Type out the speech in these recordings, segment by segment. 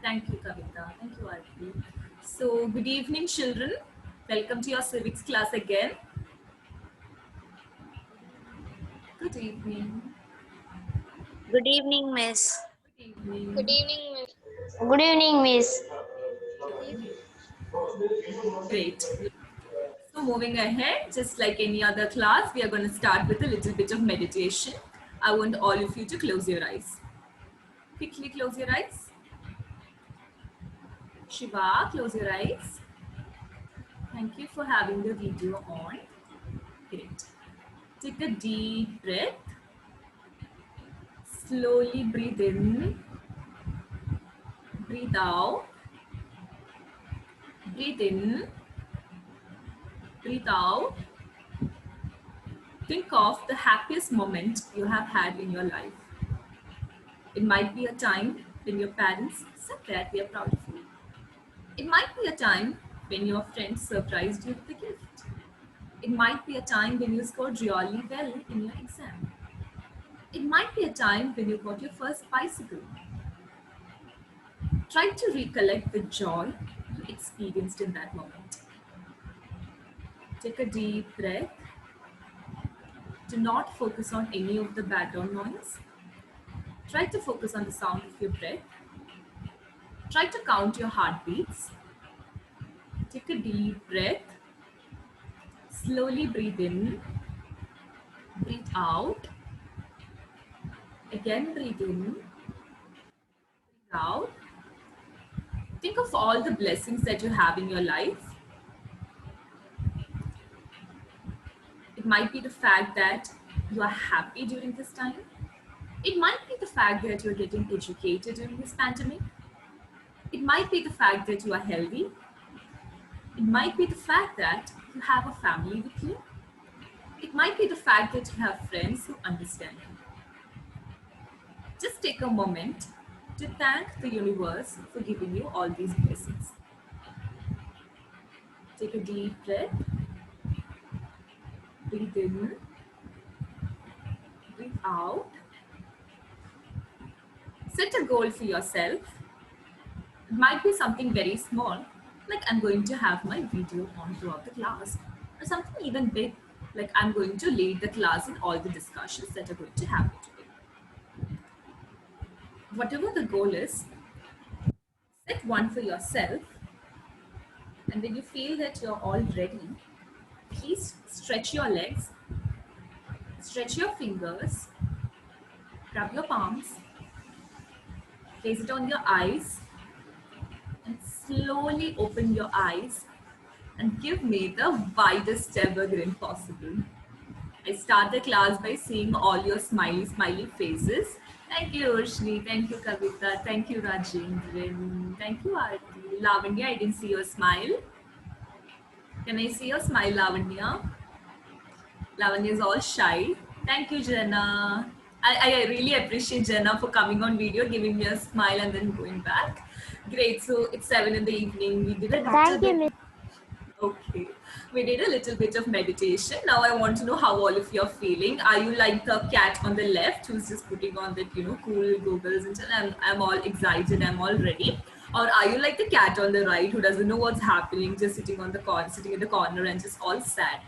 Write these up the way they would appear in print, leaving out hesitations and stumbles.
Thank you, Kavita. Thank you, Arti. So, good evening, children. Welcome to your civics class again. Good evening. Good evening, Miss. Good evening. Good evening, Miss. Good evening, Miss. Great. So, moving ahead, just like any other class, we are going to start with a little bit of meditation. I want all of you to close your eyes. Quickly close your eyes. Shiva, close your eyes. Thank you for having the video on. Great. Take a deep breath. Slowly breathe in, breathe out, breathe in, breathe out. Think of the happiest moment you have had in your life. It might be a time when your parents said that they are proud of you. It might be a time when your friends surprised you with a gift. It might be a time when you scored really well in your exam. It might be a time when you got your first bicycle. Try to recollect the joy you experienced in that moment. Take a deep breath. Do not focus on any of the background noise. Try to focus on the sound of your breath. Try to count your heartbeats. Take a deep breath. Slowly breathe in. Breathe out. Again, breathe in. Breathe out. Think of all the blessings that you have in your life. It might be the fact that you are happy during this time. It might be the fact that you're getting educated during this pandemic. It might be the fact that you are healthy. It might be the fact that you have a family with you. It might be the fact that you have friends who understand you. Just take a moment to thank the universe for giving you all these blessings. Take a deep breath. Breathe in. Breathe out. Set a goal for yourself. It might be something very small, like I'm going to have my video on throughout the class, or something even big, like I'm going to lead the class in all the discussions that are going to happen today. Whatever the goal is, set one for yourself, and when you feel that you're all ready, please stretch your legs, stretch your fingers, grab your palms, place it on your eyes, and slowly open your eyes and give me the widest ever grin possible. I start the class by seeing all your smiley faces. Thank you, Urshni. Thank you, Kavita. Thank you, Rajendran. Thank you, Aarti. Lavanya, I didn't see your smile. Can I see your smile, Lavanya? Lavanya is all shy. Thank you, Jenna. I really appreciate Jenna for coming on video, giving me a smile and then going back. Great. So it's 7 in the evening. We did a little Thank you, bit. Miss. Okay. We did a little bit of meditation. Now I want to know how all of you are feeling. Are you like the cat on the left who's just putting on that, cool goggles and I'm all excited, I'm all ready? Or are you like the cat on the right who doesn't know what's happening, just sitting on the corner, sitting in the corner and just all sad?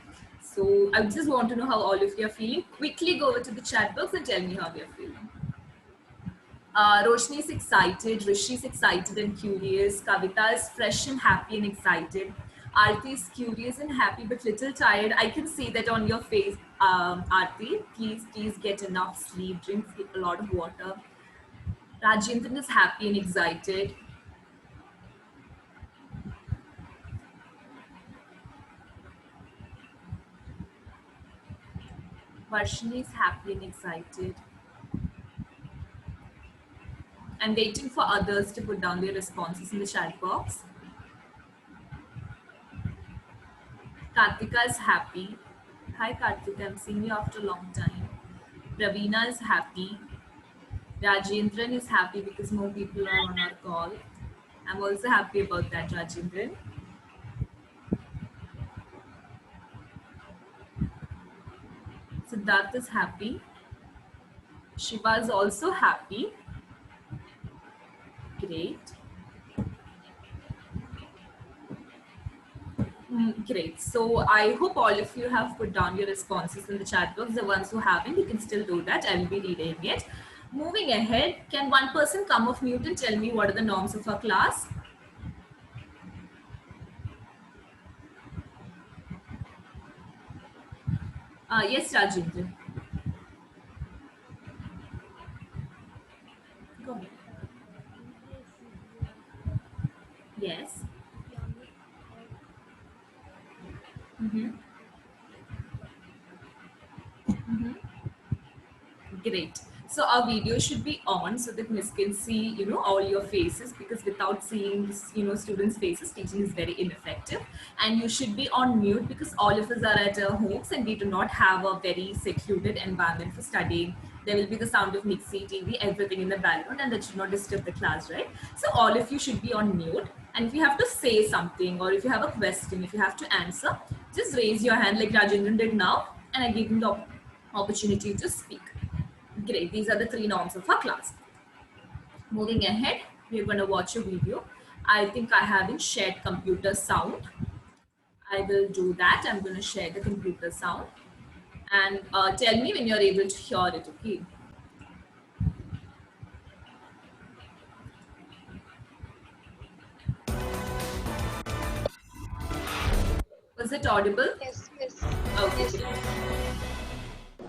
So I just want to know how all of you are feeling. Quickly go over to the chat box and tell me how you're feeling. Roshni is excited, Rishi is excited and curious, Kavita is fresh and happy and excited, Aarti is curious and happy but little tired. I can see that on your face, Aarti. Please get enough sleep, drink a lot of water. Rajendran is happy and excited. Varshini is happy and excited. I'm waiting for others to put down their responses in the chat box. Kartika is happy. Hi Kartika, I'm seeing you after a long time. Ravina is happy. Rajendran is happy because more people are on our call. I'm also happy about that, Rajendran. Siddharth is happy. Shiva is also happy. Great. Great. So I hope all of you have put down your responses in the chat box. The ones who haven't, you can still do that. I'll be reading it. Moving ahead, can one person come off mute and tell me what are the norms of our class? Yes, Rajendra. Go ahead. Yes. Mm-hmm. Great. So our video should be on so that Miss can see, all your faces, because without seeing, students' faces, teaching is very ineffective. And you should be on mute because all of us are at our homes and we do not have a very secluded environment for studying. There will be the sound of Mixi, TV, everything in the background, and that should not disturb the class, right? So all of you should be on mute. And if you have to say something, or if you have a question, if you have to answer, just raise your hand like Rajendran did now, and I give him the opportunity to speak. Great, these are the 3 norms of our class. Moving ahead, we're going to watch a video. I think I haven't shared computer sound. I will do that. I'm going to share the computer sound. And tell me when you're able to hear it, okay? Was it audible? Yes, yes. Okay, Yes. great.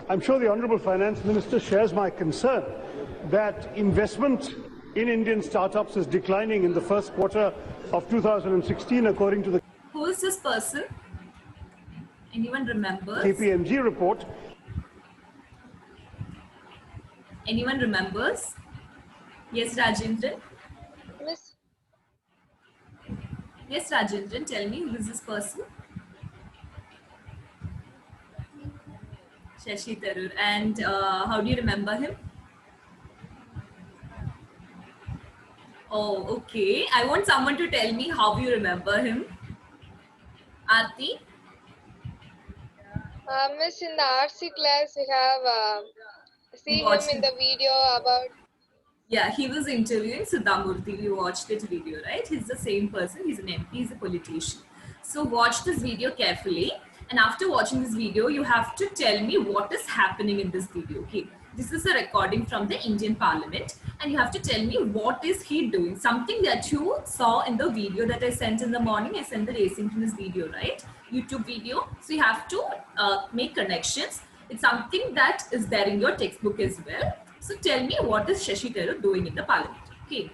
I'm sure the Honourable Finance Minister shares my concern that investment in Indian startups is declining in the first quarter of 2016, according to the Who is this person? Anyone remembers? KPMG report. Anyone remembers? Yes, Rajendran? Miss, Yes, Rajendran, tell me, who is this person? Shashi Tharoor. And how do you remember him? Oh, okay. I want someone to tell me how you remember him. Aarti? Miss, in the RC class, we have seen him Watched in it. the video about. Yeah, he was interviewing Sudhamurthy. We watched that video, right? He's the same person. He's an MP. He's a politician. So watch this video carefully. And after watching this video, you have to tell me what is happening in this video. Okay. This is a recording from the Indian Parliament. And you have to tell me what is he doing. Something that you saw in the video that I sent in the morning. I sent the asynchronous video, right? YouTube video. So you have to make connections. It's something that is there in your textbook as well. So tell me, what is Shashi Tharoor doing in the parliament? Okay.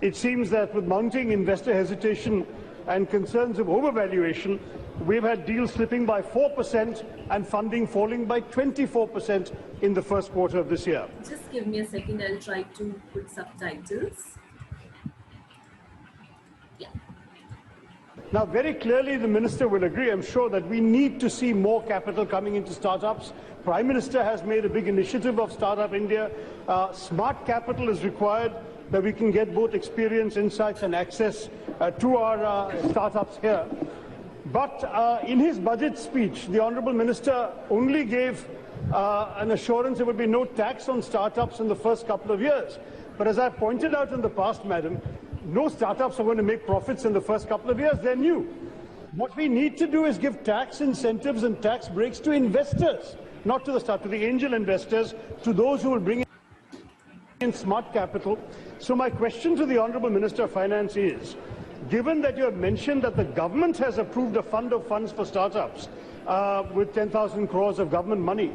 It seems that with mounting investor hesitation and concerns of overvaluation, we've had deals slipping by 4% and funding falling by 24% in the first quarter of this year. Just give me a second. I'll try to put subtitles. Yeah. Now, very clearly, the Minister will agree, I'm sure, that we need to see more capital coming into startups. Prime Minister has made a big initiative of Startup India. Smart capital is required that we can get both experience, insights and access to our startups here. But in his budget speech, the Honourable Minister only gave an assurance there would be no tax on startups in the first couple of years. But as I pointed out in the past, Madam, no startups are going to make profits in the first couple of years. They're new. What we need to do is give tax incentives and tax breaks to investors, not to the angel investors, to those who will bring in smart capital. So my question to the Honourable Minister of Finance is, given that you have mentioned that the government has approved a fund of funds for startups with 10,000 crores of government money,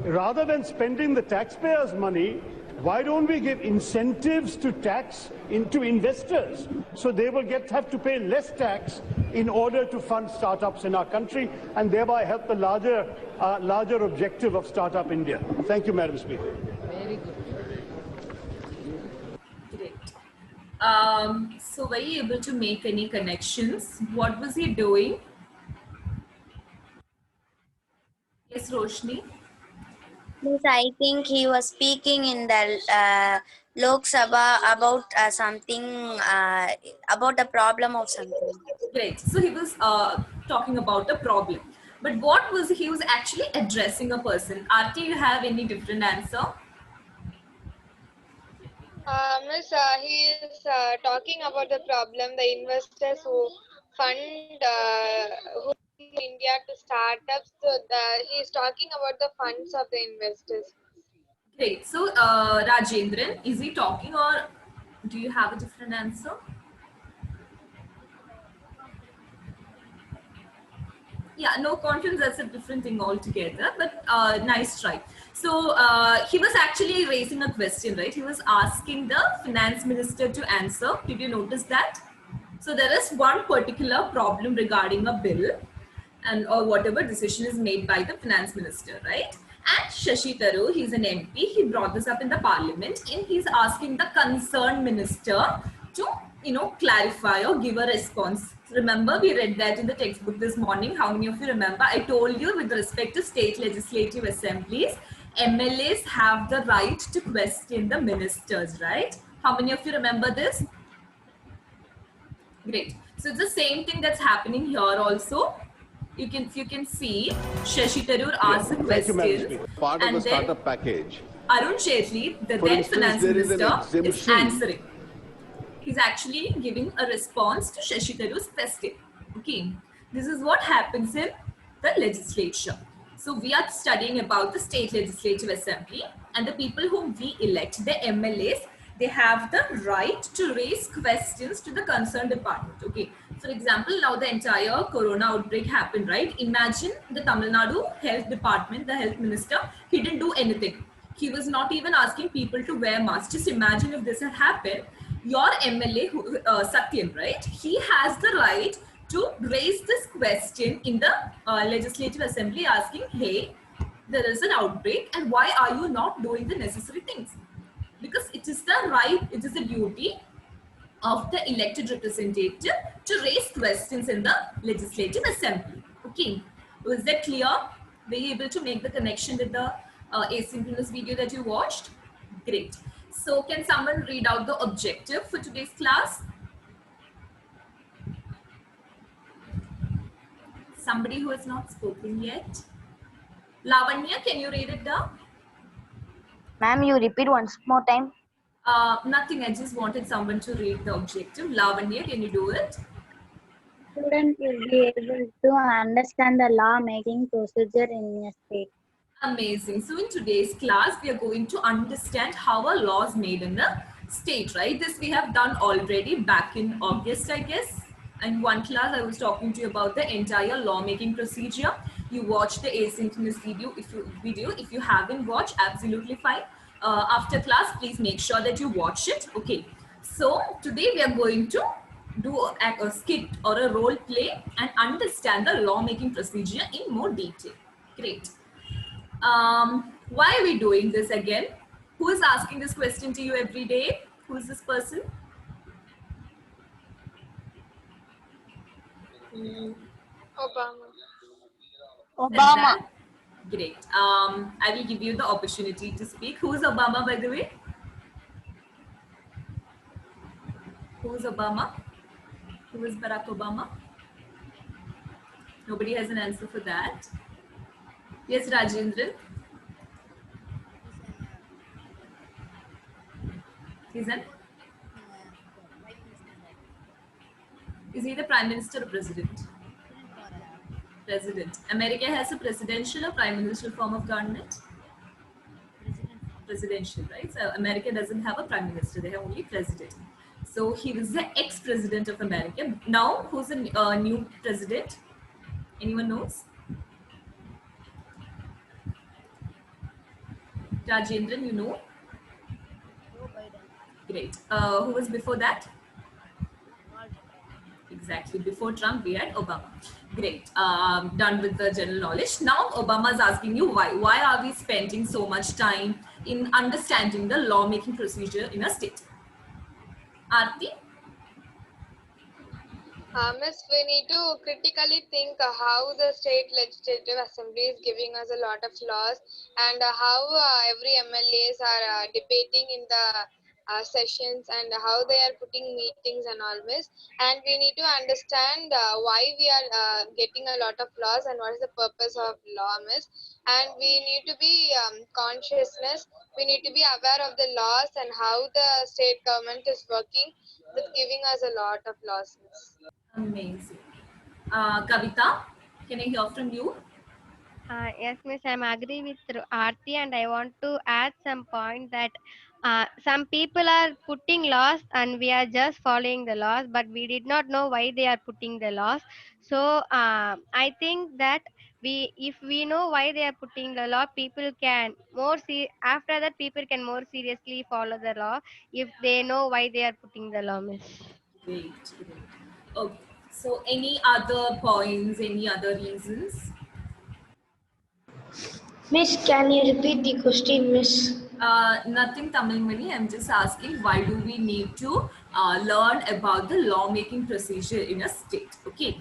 rather than spending the taxpayers' money, why don't we give incentives to tax into investors so they will have to pay less tax in order to fund startups in our country and thereby help the larger objective of Startup India? Thank you, Madam Speaker. Very good. Great. So were you able to make any connections? What was he doing? Yes, Roshni? Yes, I think he was speaking in the Lok Sabha about something, about the problem of something. Great. So he was talking about a problem. But what was he was actually addressing a person? Aarti, you have any different answer? Miss, he is talking about the problem, the investors who fund who in India to startups. So he is talking about the funds of the investors. Great. So, Rajendran, is he talking or do you have a different answer? Yeah, no conference, that's a different thing altogether, but nice try. So he was actually raising a question, right? He was asking the finance minister to answer. Did you notice that? So there is one particular problem regarding a bill and or whatever decision is made by the finance minister, right? And Shashi Tharoor, he's an MP, he brought this up in the parliament and he's asking the concerned minister to, clarify or give a response. Remember, we read that in the textbook this morning. How many of you remember? I told you with respect to state legislative assemblies, MLAs have the right to question the ministers, right? How many of you remember this? Great. So it's the same thing that's happening here also. You can see Shashi Tharoor asks the Thank you, Madam questions, Speaker. Part of the and then startup package. Arun Jaitley, the For then instance, finance there is an minister, is exemption. answering. He's actually giving a response to Shashi Tharoor's question. Okay, this is what happens in the legislature. So we are studying about the state legislative assembly and the people whom we elect, the MLAs, they have the right to raise questions to the concerned department. Okay, for example, now the entire corona outbreak happened, right? Imagine the Tamil Nadu health department, the health minister, he didn't do anything. He was not even asking people to wear masks. Just imagine if this had happened. Your MLA, Satyam, right? He has the right to raise this question in the legislative assembly asking, hey, there is an outbreak and why are you not doing the necessary things? Because it is the right, it is the duty of the elected representative to raise questions in the legislative assembly. Okay, was that clear? Were you able to make the connection with the asynchronous video that you watched? Great. So can someone read out the objective for today's class? Somebody who has not spoken yet. Lavanya, can you read it down? Ma'am, you repeat once more time. Nothing, I just wanted someone to read the objective. Lavanya, can you do it? Student will be able to understand the law making procedure in a state. Amazing. So in today's class, we are going to understand how a law is made in the state, right? This we have done already back in August, I guess. In one class, I was talking to you about the entire lawmaking procedure. You watched the asynchronous video. If you haven't watched, absolutely fine. After class, please make sure that you watch it. Okay. So today we are going to do a skit or a role play and understand the lawmaking procedure in more detail. Great. Why are we doing this again? Who is asking this question to you every day? Who is this person? Obama. Obama. Great. I will give you the opportunity to speak. Who is Obama, by the way? Who is Obama? Who is Barack Obama? Nobody has an answer for that. Yes, Rajendran. He's an? Is he the Prime Minister or President? President. America has a presidential or prime ministerial form of government? Presidential, right? So America doesn't have a prime minister, they have only president. So he was the ex-president of America. Now, who's the new president? Anyone knows? Rajendran, you know? Great. Who was before that? Exactly. Before Trump, we had Obama. Great. Done with the general knowledge. Now, Obama is asking you why. Why are we spending so much time in understanding the lawmaking procedure in a state? Aarti? Miss, we need to critically think how the state legislative assembly is giving us a lot of laws and how every MLAs are debating in the sessions and how they are putting meetings and all, Miss. And we need to understand why we are getting a lot of laws and what is the purpose of law, Miss. And we need to be consciousness. We need to be aware of the laws and how the state government is working with giving us a lot of laws, Miss. Amazing. Kavita, can I hear from you? Yes, Miss, I'm agree with Aarti, and I want to add some point that some people are putting laws and we are just following the laws, but we did not know why they are putting the laws. So I think that if we know why they are putting the law, people can after that people can more seriously follow the law if they know why they are putting the law, Miss. Great, great. Okay. So, any other points, any other reasons? Miss, can you repeat the question, Miss? Nothing, Tamil Mani. I'm just asking why do we need to learn about the lawmaking procedure in a state? Okay.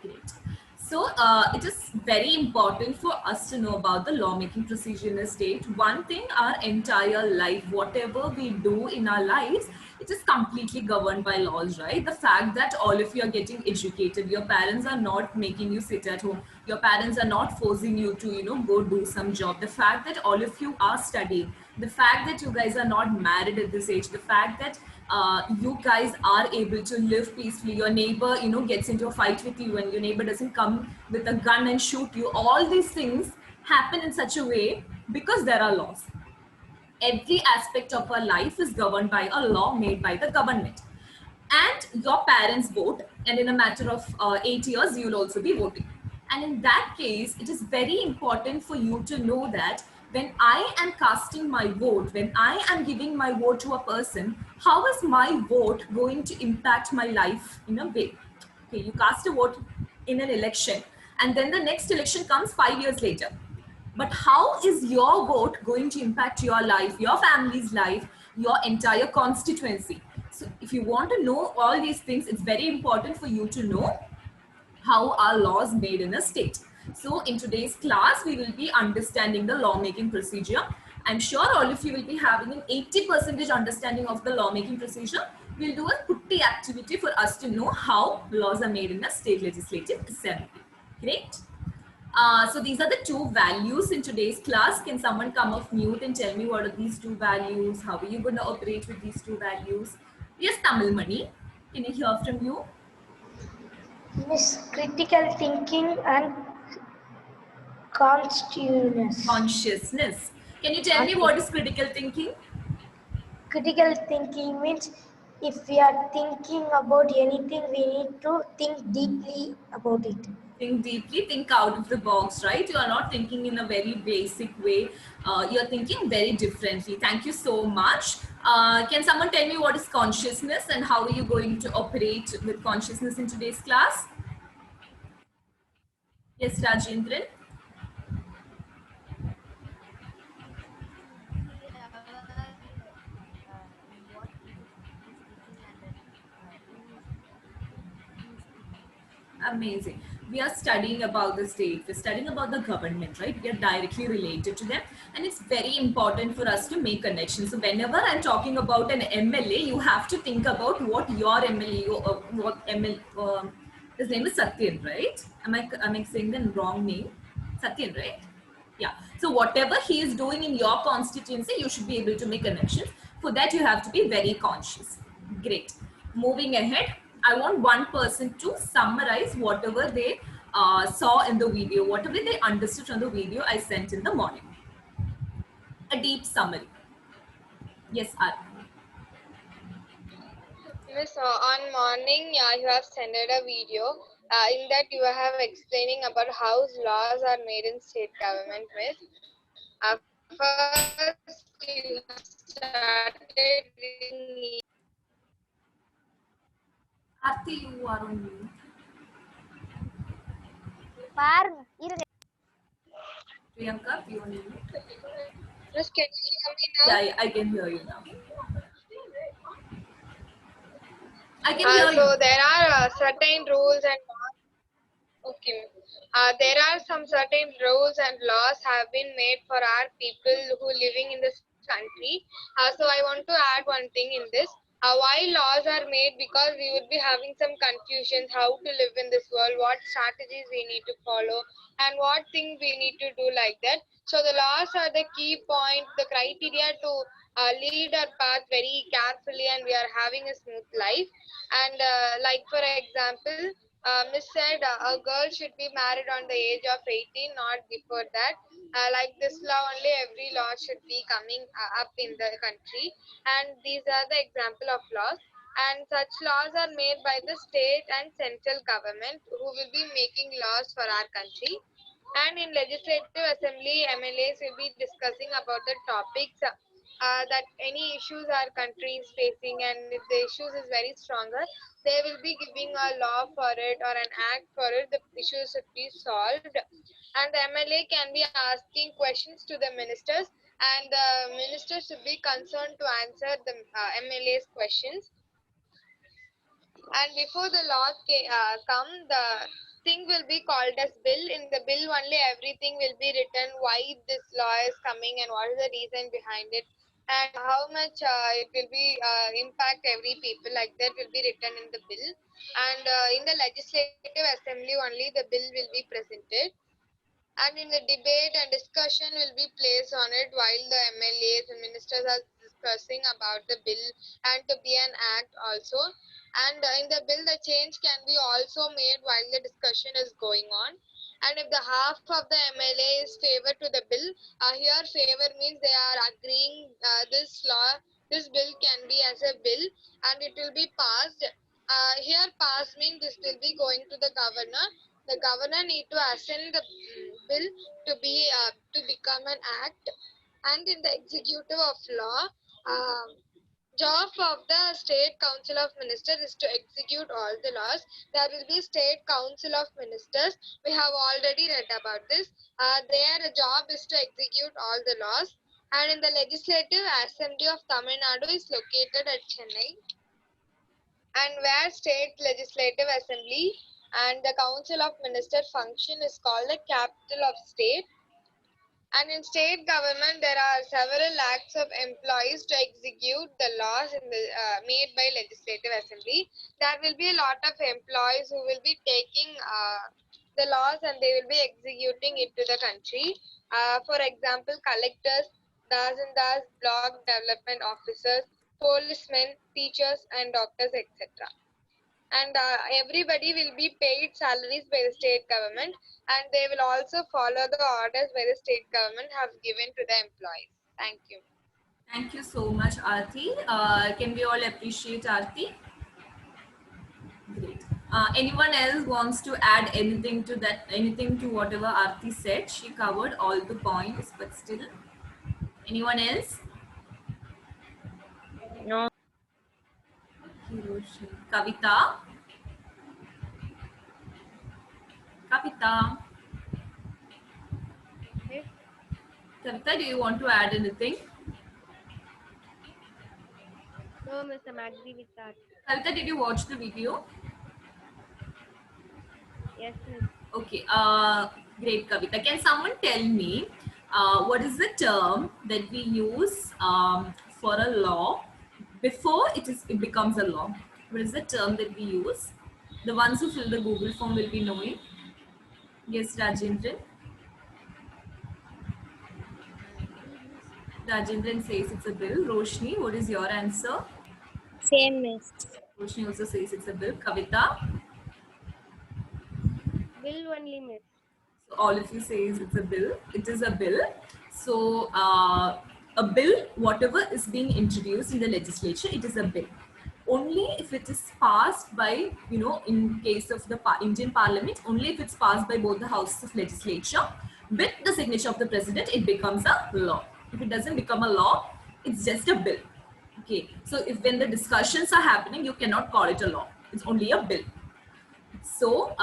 Great. So it is very important for us to know about the lawmaking procedure in a state. One thing, our entire life, whatever we do in our lives, it is completely governed by laws, right? The fact that all of you are getting educated, your parents are not making you sit at home, your parents are not forcing you to, go do some job. The fact that all of you are studying, the fact that you guys are not married at this age, the fact that you guys are able to live peacefully, your neighbor gets into a fight with you and your neighbor doesn't come with a gun and shoot you, all these things happen in such a way because there are laws. Every aspect of our life is governed by a law made by the government, and your parents vote, and in a matter of 8 years you'll also be voting. And in that case, it is very important for you to know that when I am casting my vote, when I am giving my vote to a person, how is my vote going to impact my life in a way? Okay, you cast a vote in an election, and then the next election comes 5 years later, but how is your vote going to impact your life, your family's life, your entire constituency? So if you want to know all these things, it's very important for you to know how are laws made in a state. So in today's class, we will be understanding the lawmaking procedure. I'm sure all of you will be having an 80% understanding of the lawmaking procedure. We'll do a putty activity for us to know how laws are made in a state legislative assembly. Great. So these are the two values in today's class. Can someone come off mute and tell me what are these two values? How are you going to operate with these two values? Yes, Tamil Mani. Can I hear from you? Miss, critical thinking and consciousness. Consciousness. Can you tell me what is critical thinking? Critical thinking means if we are thinking about anything, we need to think deeply about it. Think deeply, think out of the box, right? You are not thinking in a very basic way. You're thinking very differently. Thank you so much. Can someone tell me what is consciousness and how are you going to operate with consciousness in today's class? Yes, Rajendran. Amazing. We are studying about the state, we're studying about the government, right? We are directly related to them, and it's very important for us to make connections. So whenever I'm talking about an MLA, you have to think about what your MLA or what ML his name is Satyan, right? Am I saying the wrong name? Satyan, right? Yeah. So whatever he is doing in your constituency, you should be able to make connections. For that, you have to be very conscious. Great. Moving ahead, I want one person to summarize whatever they saw in the video, whatever they understood from the video I sent in the morning. A deep summary. Yes, Arti. Miss, on morning, you have sent a video. In that, you have explaining about how laws are made in state government. Miss, first you have started in Arti, you are on mute. Priyanka, you are on mute. Miss, can you hear me now? Yeah, I can hear you now. I can hear you. So there are certain rules and okay. There are some certain rules and laws have been made for our people who living in this country. So I want to add one thing in this. Why laws are made? Because we would be having some confusions how to live in this world, what strategies we need to follow, and what things we need to do like that. So the laws are the key point, the criteria to lead our path very carefully, and we are having a smooth life. And like for example, Miss said a girl should be married on the age of 18, not before that. Like this law only, every law should be coming up in the country, and these are the example of laws. And such laws are made by the state and central government, who will be making laws for our country. And in legislative assembly, MLAs will be discussing about the topics that any issues our country is facing, and if the issues is very stronger, they will be giving a law for it or an act for it. The issues should be solved, and the MLA can be asking questions to the ministers, and the ministers should be concerned to answer the MLA's questions. And before the law come, the thing will be called as bill. In the bill only, everything will be written, why this law is coming and what is the reason behind it, and how much it will be impact every people, like that will be written in the bill. And in the legislative assembly only, the bill will be presented, and in the debate and discussion will be placed on it while the MLAs and ministers are discussing about the bill and to be an act also. And in the bill, the change can be also made while the discussion is going on. And if the half of the MLA is favor to the bill, here favor means they are agreeing this law, this bill can be as a bill, and it will be passed. Here pass means this will be going to the governor. The governor need to ascend the bill to be to become an act. And in the executive of law, job of the State Council of Ministers is to execute all the laws. There will be State Council of Ministers. We have already read about this. Their job is to execute all the laws. And in the Legislative Assembly of Tamil Nadu is located at Chennai, and where State Legislative Assembly and the Council of Ministers function is called the capital of state. And in state government, there are several lakhs of employees to execute the laws in the, made by Legislative Assembly. There will be a lot of employees who will be taking the laws, and they will be executing it to the country. For example, collectors, tahsildars, block development officers, policemen, teachers, and doctors, etc. And everybody will be paid salaries by the state government, and they will also follow the orders by the state government have given to the employees. Thank you. Thank you so much, Aarti. Can we all appreciate Aarti? Great. Anyone else wants to add anything to that, anything to whatever Aarti said? She covered all the points, but still. Anyone else? No. Kavita? Kavita? Yes. Kavita, do you want to add anything? No, Miss, I'm agree with that. Kavita, did you watch the video? Yes, Miss. Okay, great, Kavita. Can someone tell me what is the term that we use for a law before it becomes a law? What is the term that we use? The ones who fill the Google form will be knowing. Yes, Rajendran. Rajendran says it's a bill. Roshni, what is your answer? Same, Miss. Roshni also says it's a bill. Kavita? Bill only, Miss. So all of you says it's a bill. It is a bill. So a bill, whatever is being introduced in the legislature, it is a bill. Only if it is passed by, you know, in case of the Indian Parliament, only if it's passed by both the houses of legislature with the signature of the president, it becomes a law. If it doesn't become a law, it's just a bill. Okay. So if when the discussions are happening, you cannot call it a law. It's only a bill. So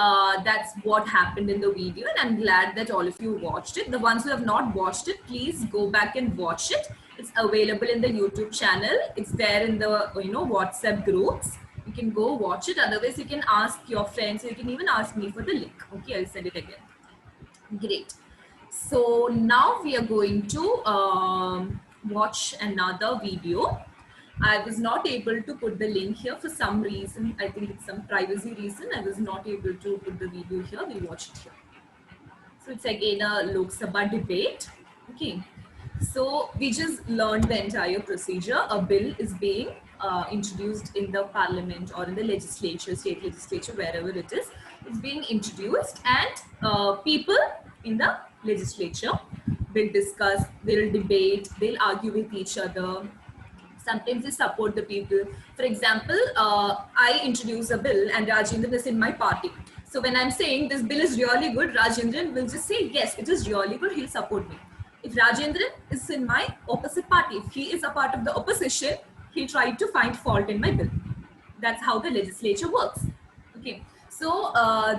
that's what happened in the video, and I'm glad that all of you watched it. The ones who have not watched it, please go back and watch it. It's available in the YouTube channel. It's there in the WhatsApp groups. You can go watch it. Otherwise, you can ask your friends. You can even ask me for the link. Okay, I'll send it again. Great. So now we are going to watch another video. I was not able to put the link here for some reason. I think it's some privacy reason. I was not able to put the video here. We watch it here. So it's again a Lok Sabha debate. Okay. So we just learned the entire procedure. A bill is being introduced in the parliament or in the legislature, state legislature, wherever it is. It's being introduced, and people in the legislature will discuss, they'll debate, they'll argue with each other. Sometimes they support the people. For example, I introduce a bill and Rajendran is in my party. So when I'm saying this bill is really good, Rajendran will just say, yes, it is really good, he'll support me. If Rajendran is in my opposite party, if he is a part of the opposition, he'll try to find fault in my bill. That's how the legislature works. Okay. So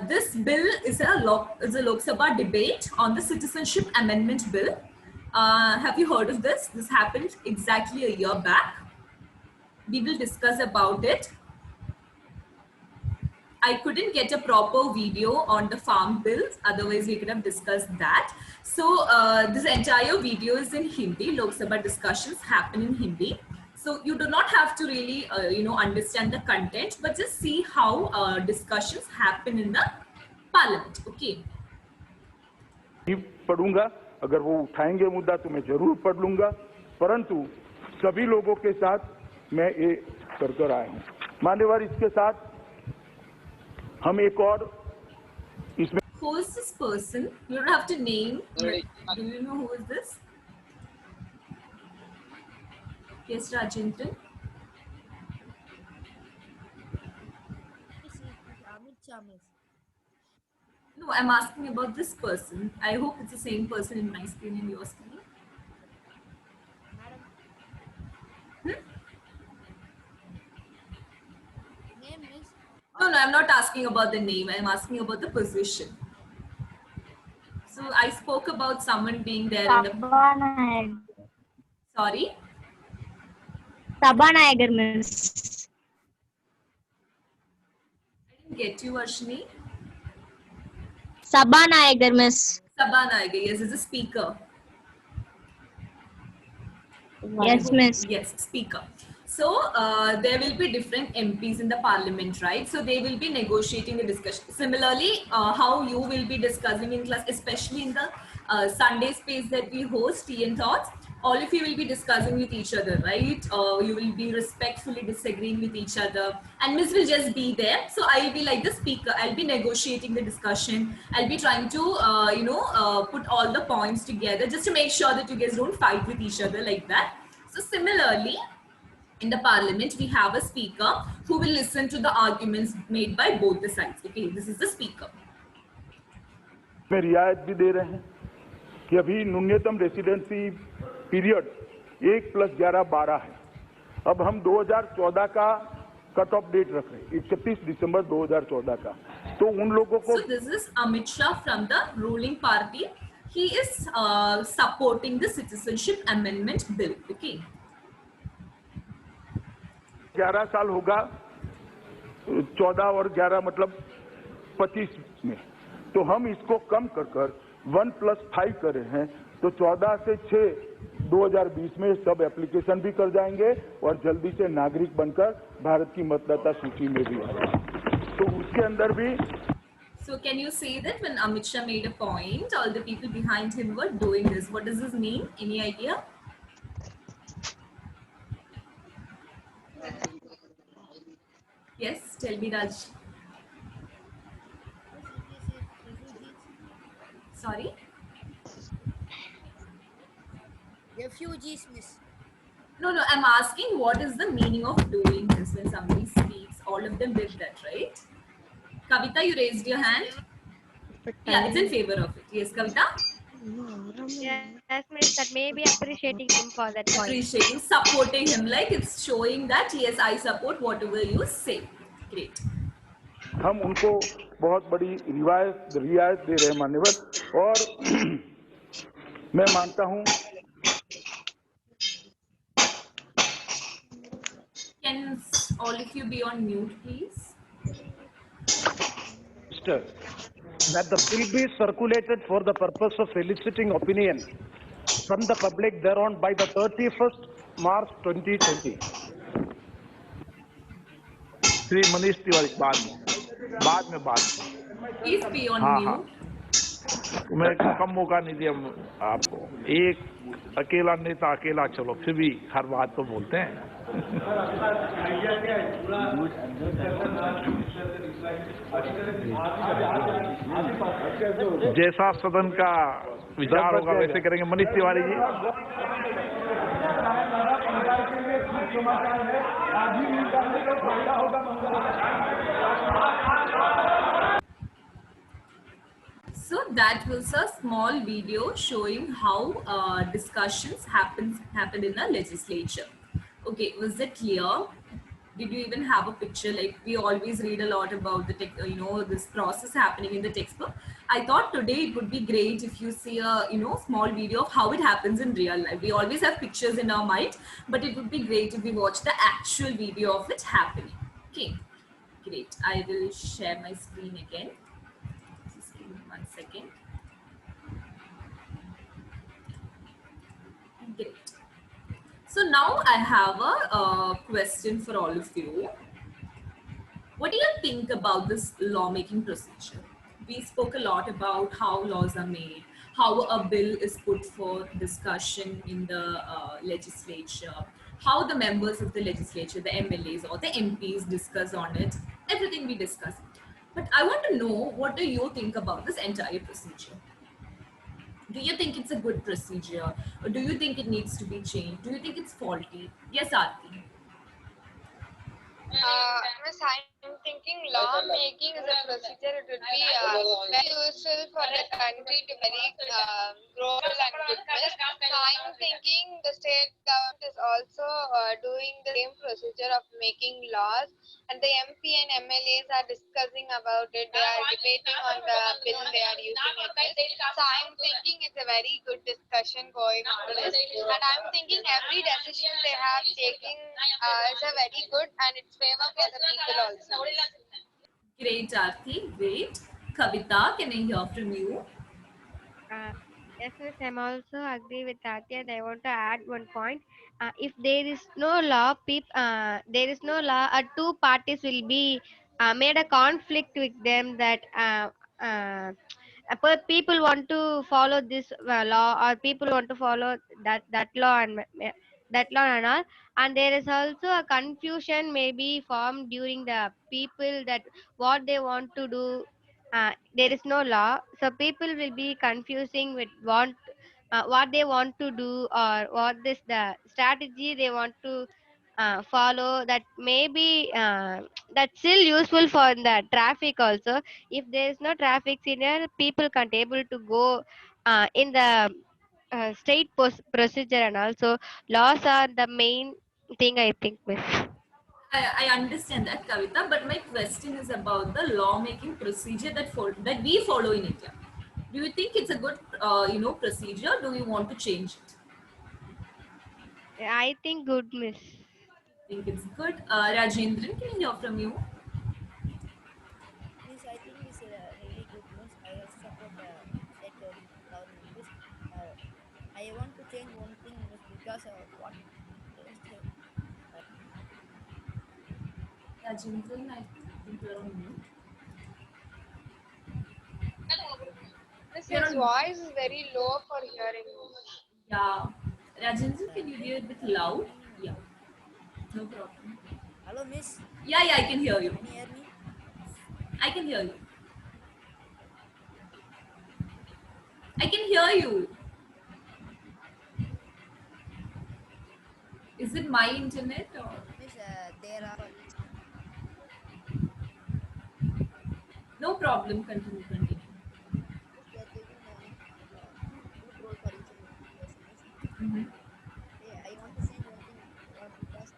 this bill is a Lok Sabha debate on the Citizenship Amendment Bill. Have you heard of this? This happened exactly a year back. We will discuss about it. I couldn't get a proper video on the farm bills, otherwise we could have discussed that. So this entire video is in Hindi. Lok Sabha discussions happen in Hindi. So you do not have to really, understand the content, but just see how discussions happen in the parliament. Okay. पढ़ूंगा, अगर वो उठाएंगे मुद्दा तो मैं जरूर पढ़ लूंगा, परंतु सभी लोगों के साथ मैं ये कर आया हूँ। मान्यवर, इसके साथ हम एक और इसमें Who is this person? You don't have to name. Do you know who is this? Yes, Rajendran. No, I'm asking about this person. I hope it's the same person in my screen and your screen. No, I'm not asking about the name. I'm asking about the position. So I spoke about someone being there in the... Sorry? Sabanayagar, miss. I didn't get you, Ashni. Sabanayagar, miss. Sabanayagar, yes, is a speaker. Yes, miss. Yes, speaker. So there will be different MPs in the parliament, right? So they will be negotiating the discussion. Similarly, how you will be discussing in class, especially in the Sunday space that we host, Tea and Thoughts, all of you will be discussing with each other, right? You will be respectfully disagreeing with each other, and Miss will just be there. So I will be like the speaker. I'll be negotiating the discussion. I'll be trying to, put all the points together just to make sure that you guys don't fight with each other like that. So similarly, in the parliament, we have a speaker who will listen to the arguments made by both the sides. Okay, this is the speaker. में रियायत भी दे रहे हैं कि अभी न्यूनतम residency period 1+11=12 है। अब हम 2014 का कट ऑफ डेट रख रहे हैं, 31 दिसंबर 2014 का। तो उन लोगों को So this is Amit Shah from the ruling party. He is supporting the Citizenship Amendment Bill. Okay. 11 साल होगा, 14 और 11 मतलब 25 में। तो हम इसको कम कर 1+5 कर रहे हैं, तो 14 से 6 2020 में सब एप्लीकेशन भी कर जाएंगे और जल्दी से नागरिक बनकर भारत की मतदाता सूची में भी आएंगे। तो उसके अंदर भी So can you say that when Amit Shah made a point, all the people behind him were doing this? What does this mean? Any idea? Yes, tell me, Raj. Sorry? Refugees, miss. No, I'm asking what is the meaning of doing this when somebody speaks? All of them did that, right? Kavita, you raised your hand? Yeah, it's in favor of it. Yes, Kavita? Yes, miss, that may be appreciating him for that point. Appreciating, supporting him, like it's showing that yes, I support whatever you say. Great. हम उनको बहुत बड़ी रियायत दे रहे हैं मान्यवर, और मैं मानता हूं। Can all of you be on mute, please? That the bill be circulated for the purpose of eliciting opinion from the public thereon by the 31st March 2020. Shri Manish Tiwari बाद में बात। Please be on हाँ mute. मैं कम मौका नहीं दिया आपको। एक अकेला नेता अकेला चलो, फिर भी हर बात को बोलते हैं। जैसा सदन का विचार होगा वैसे करेंगे। Manish Tiwari ji. So that was a small video showing how discussions happen in a legislature. Okay, was it clear? Did you even have a picture? Like, we always read a lot about the this process happening in the textbook. I thought today it would be great if you see a small video of how it happens in real life. We always have pictures in our mind, but it would be great if we watch the actual video of it happening. Okay, great. I will share my screen again. Just give me 1 second. Great. So now I have a question for all of you. What do you think about this lawmaking procedure? We spoke a lot about how laws are made, how a bill is put for discussion in the legislature, how the members of the legislature, the MLAs or the MPs discuss on it, everything we discuss. But I want to know, what do you think about this entire procedure? Do you think it's a good procedure, or do you think it needs to be changed? Do you think it's faulty? Yes, Aarti. Miss, I'm thinking law making is a procedure. It would be very useful for the country to very grow and goodness. So I'm thinking the state government is also doing the same procedure of making laws, and the MP and MLAs are discussing about it. They are debating on the bill they are using it with. So I'm thinking it's a very good discussion going on this, and I'm thinking every decision they have taken is a very good, and it's favor for the people also. Great, Aarti. Great. Kavita, can I hear from you? Yes, miss, I'm also agree with Tatya. And I want to add one point. If there is no law, there is no law. Two parties will be made a conflict with them that people want to follow this law, or people want to follow that law and that law and all. And there is also a confusion maybe formed during the people that what they want to do. There is no law, so people will be confusing with what they want to do, or what is the strategy they want to follow. That may be that's still useful for the traffic also. If there is no traffic signal, people can't able to go in the state procedure, and also laws are the main thing, I think, miss. I understand that, Kavita, but my question is about the lawmaking procedure that we follow in India. Do you think it's a good, procedure? Do you want to change it? I think good, miss. I think it's good. Rajendran, can I hear from you? Miss, I think it's really good. Miss, I also support the state government. Miss, I want to change one thing, miss, because of what Rajendran, I think you're on mute. His voice is very low for hearing. Yeah. Rajendran, can you hear it a bit loud? Yeah. No problem. Hello, miss. Yeah, I can hear you. Can you hear me? I can hear you. I can hear you. Is it my internet or? Miss, there are No problem. Continue. they are taking good role for each and every person. Mm-hmm. I want to change one thing because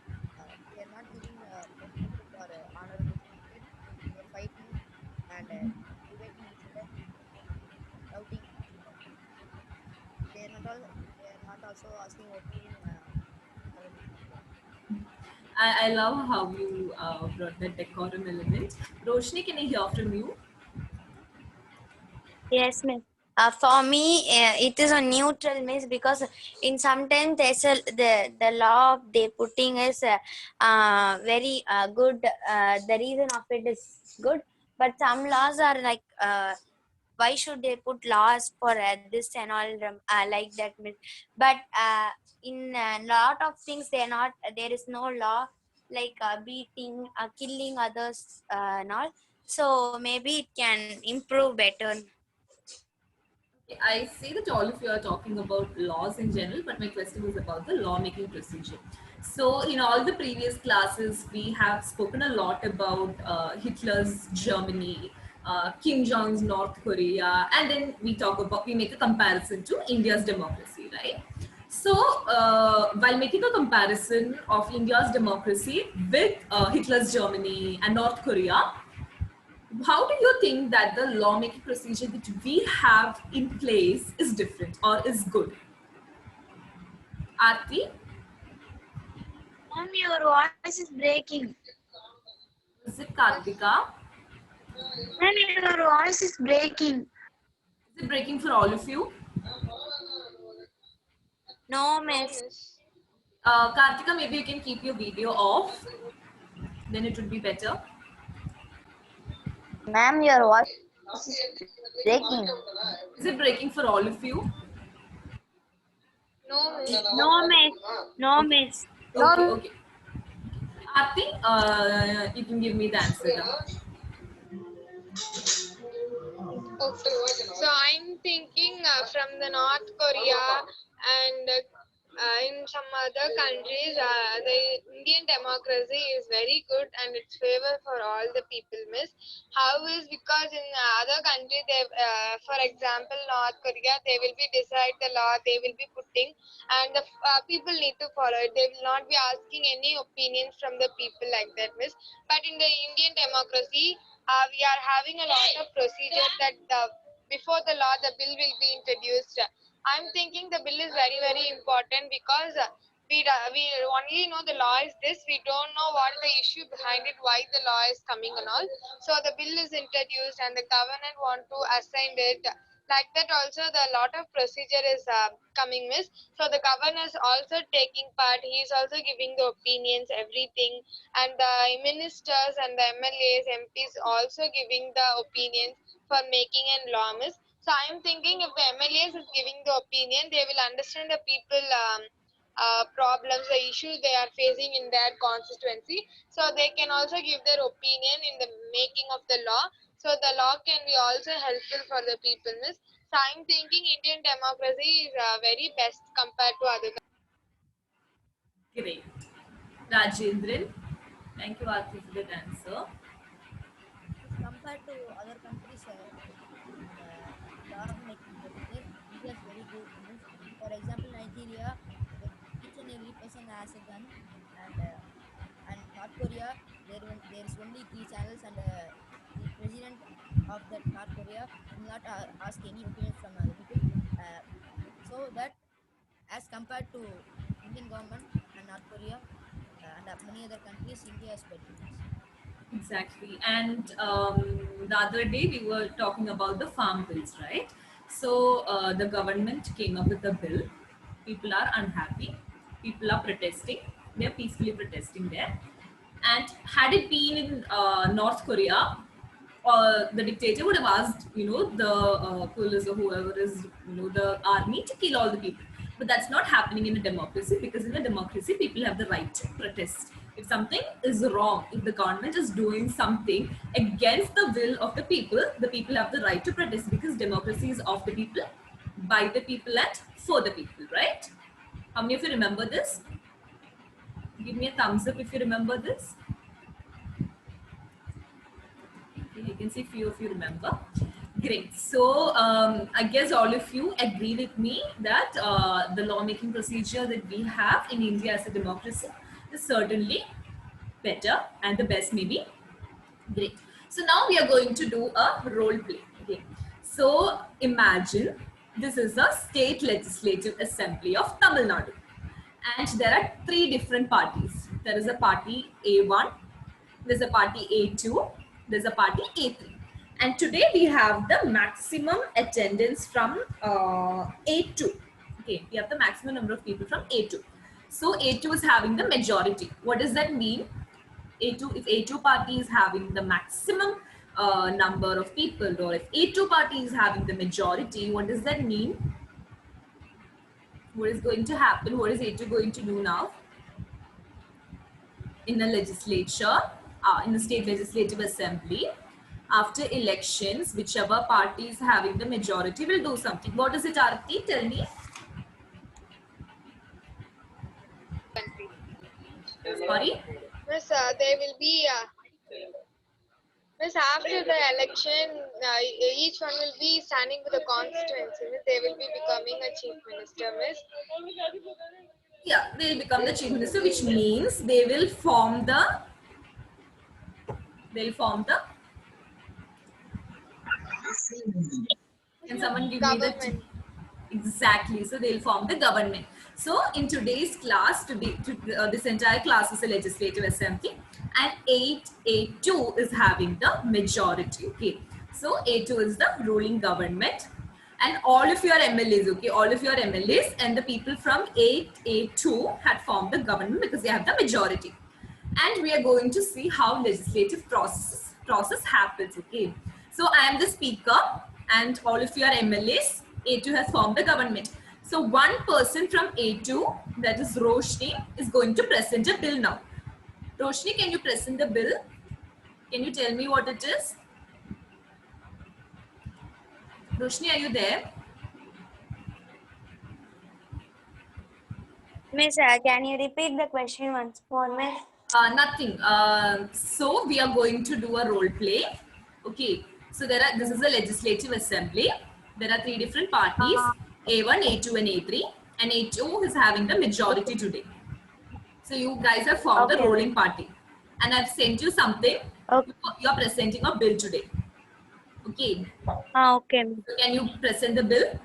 they are not giving respected or honorable people. They are fighting and debating each other, shouting. They are not also asking opinion. I love how you brought that decorum element. Roshni, can I hear from you? Yes, miss. For me, it is a neutral means because in sometimes there's the law they putting is very good. The reason of it is good, but some laws are like why should they put laws for this and all like that means. But in a lot of things they are not. There is no law like beating, killing others and all. So maybe it can improve better. I see that all of you are talking about laws in general, but my question was about the lawmaking procedure. So, in all the previous classes, we have spoken a lot about Hitler's Germany, Kim Jong's North Korea, and then we make a comparison to India's democracy, right? So, while making a comparison of India's democracy with Hitler's Germany and North Korea, how do you think that the lawmaking procedure that we have in place is different or is good? Aarti, Mom, your voice is breaking. is it Kartika? Mom, your voice is breaking. Is it breaking for all of you? No, miss. Kartika, maybe you can keep your video off. Then it would be better. Ma'am, your voice is breaking. Is it breaking for all of you? No, miss. No, miss. No, miss. Okay, okay. Aarti, you can give me the answer now. Okay. So I'm thinking from the North Korea and in some other countries, the Indian democracy is very good and it's favor for all the people. Miss, how is because in other country they, for example, North Korea, they will be decide the law, they will be putting, and the people need to follow it. They will not be asking any opinions from the people like that. Miss, but in the Indian democracy, we are having a lot of procedure that before the law, the bill will be introduced. I'm thinking the bill is very, very important because we only know the law is this. We don't know what is the issue behind it, why the law is coming and all. So the bill is introduced and the government want to assign it. Like that also the lot of procedure is coming, miss. So the governor is also taking part. He is also giving the opinions, everything. And the ministers and the MLAs, MPs also giving the opinions for making a law, miss. So I'm thinking if the MLAs is giving the opinion, they will understand the people problems, the issues they are facing in their constituency. So they can also give their opinion in the making of the law. So the law can be also helpful for the people, miss. So I'm thinking Indian democracy is very best compared to other countries. Great. Rajendran, thank you, Aarti, for that answer. If compared to other countries in law making procedure, India is very good. Means, for example, Nigeria, each and every person has a gun, and North Korea, there is only 3 channels, and the president of that North Korea will not ask any opinion from other people. So that as compared to Indian government and North Korea and many other countries, India is better. Exactly. And the other day we were talking about the farm bills, right? So the government came up with a bill. People are unhappy. People are protesting. They're peacefully protesting there. And had it been in North Korea, the dictator would have asked, the police or whoever is, the army to kill all the people. But that's not happening in a democracy, because in a democracy, people have the right to protest. If something is wrong, if the government is doing something against the will of the people have the right to protest, because democracy is of the people, by the people, and for the people, right? How many of you remember this? Give me a thumbs up if you remember this. Okay, you can see few of you remember. Great. So I guess all of you agree with me that the lawmaking procedure that we have in India as a democracy is certainly better and the best maybe. Great. So now we are going to do a role play. Okay. So imagine this is the State Legislative Assembly of Tamil Nadu. And there are 3 different parties. There is a party A1, there's a party A2, there's a party A3. And today we have the maximum attendance from A2. Okay, we have the maximum number of people from A2. So A2 is having the majority. What does that mean? A2, if A2 party is having the maximum number of people, or if A2 party is having the majority, what does that mean? What is going to happen? What is A2 going to do now? In the legislature, in the state legislative assembly, after elections, whichever party is having the majority will do something. What is it, Aarti? Tell me. Sorry? Miss, there will be, Miss, after the election, each one will be standing with a constituency. Miss, they will be becoming a chief minister, Miss. Yeah, they'll become the chief minister, which means they will form the, can someone give me the, exactly, so they'll form the government. So in today's class, this entire class is a legislative assembly, and A2 is having the majority. Okay, so A2 is the ruling government, and all of your MLAs, okay, all of your MLAs and the people from A2 had formed the government because they have the majority. And we are going to see how legislative process happens. Okay, so I am the speaker, and all of your MLAs, A2 has formed the government. So one person from A2, that is Roshni, is going to present a bill now. Roshni, can you present the bill? Can you tell me what it is? Roshni, are you there? Miss, can you repeat the question once more, Miss? Nothing. So we are going to do a role play. Okay. So this is a legislative assembly. There are 3 different parties, A1, A2 and A3. And A2 is having the majority today. So you guys have formed the ruling party. And I've sent you something. Okay. You are presenting a bill today. Okay. Okay. So can you present the bill?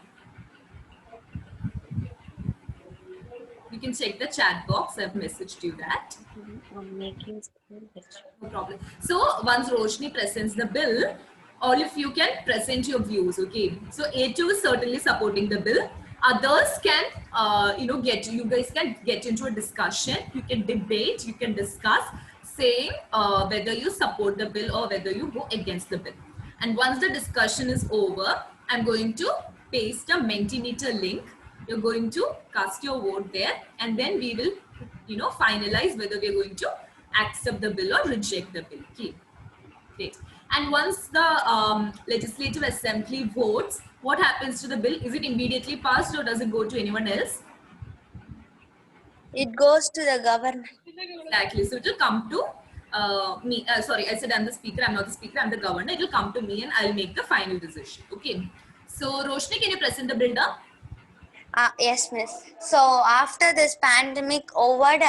You can check the chat box. I've messaged you that. No problem. So once Roshni presents the bill, all of you can present your views. Okay. So A2 is certainly supporting the bill. Others can, you guys can get into a discussion. You can debate. You can discuss, saying whether you support the bill or whether you go against the bill. And once the discussion is over, I'm going to paste a Mentimeter link. You're going to cast your vote there, and then we will, finalize whether we're going to accept the bill or reject the bill. Okay. Great. And once the legislative assembly votes, what happens to the bill? Is it immediately passed or does it go to anyone else? It goes to the government. Exactly. So it will come to me. Sorry, I said I'm the speaker. I'm not the speaker. I'm the governor. It will come to me and I'll make the final decision. Okay. So Roshni, can you present the bill now? Yes, Miss. So after this pandemic over, we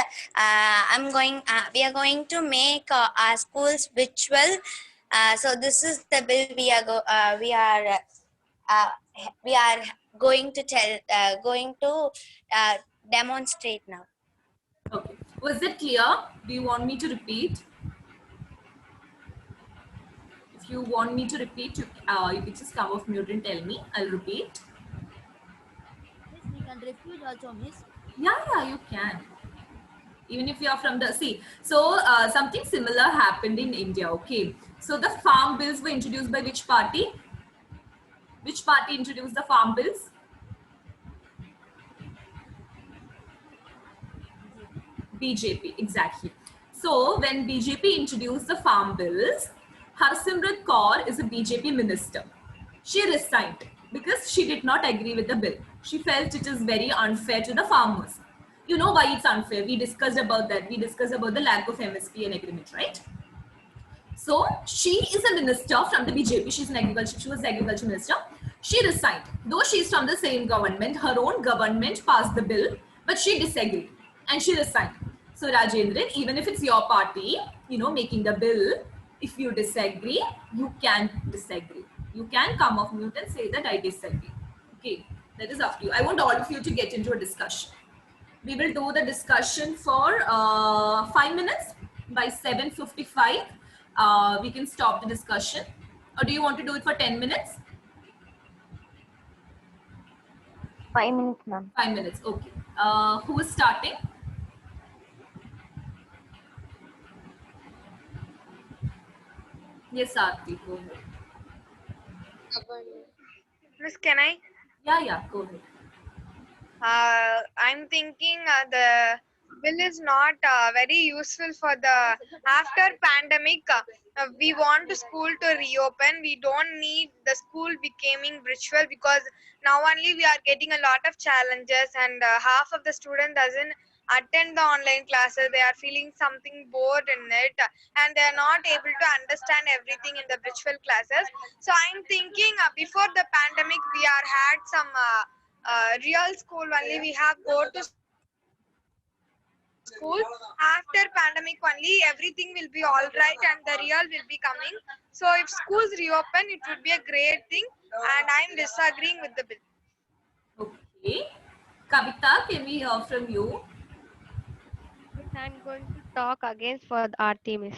are going to make our schools virtual. So this is the bill we are going to demonstrate now. Okay. Was it clear? Do you want me to repeat? If you want me to repeat, you can just come off mute and tell me. I'll repeat. We can repeat also, Miss. Yeah, you can. Even if you are from the sea. So something similar happened in India. Okay. So the farm bills were introduced by which party? Which party introduced the farm bills? BJP, exactly. So when BJP introduced the farm bills, Harsimrat Kaur is a BJP minister. She resigned because she did not agree with the bill. She felt it is very unfair to the farmers. You know why it's unfair? We discussed about that. We discussed about the lack of MSP and agreement, right? So she is a minister from the BJP. She was the agriculture minister. She resigned. Though she is from the same government, her own government passed the bill, but she disagreed and she resigned. So Rajendran, even if it's your party, making the bill, if you disagree, you can disagree. You can come off mute and say that I disagree. Okay, that is up to you. I want all of you to get into a discussion. We will do the discussion for 5 minutes. By 7:55, we can stop the discussion. Or do you want to do it for 10 minutes? 5 minutes, ma'am. 5 minutes, okay. Who is starting? Yes, Aarti, go ahead. Miss, can I? Yeah, go ahead. I'm thinking the bill is not very useful for the after pandemic. We want the school to reopen. We don't need the school becoming virtual because now only we are getting a lot of challenges and half of the student doesn't attend the online classes. They are feeling something bored in it and they are not able to understand everything in the virtual classes. So I'm thinking before the pandemic we are had some real school only we have go to school. After pandemic only everything will be all right and the real will be coming. So if schools reopen it would be a great thing and I'm disagreeing with the bill. Okay. Kavita, can we hear from you? Miss, I'm going to talk against for the Aarti, miss.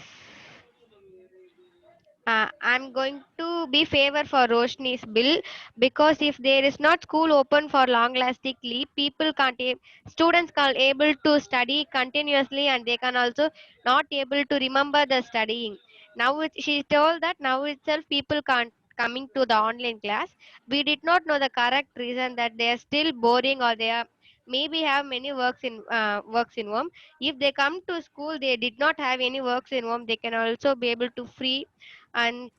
I'm going to be favor for Roshni's bill because if there is not school open for long lastingly, people can't, students can't able to study continuously and they can also not able to remember the studying. Now she told that now itself people can't coming to the online class. We did not know the correct reason that they are still boring or they are maybe have many works in home. If they come to school, they did not have any works in home. They can also be able to free and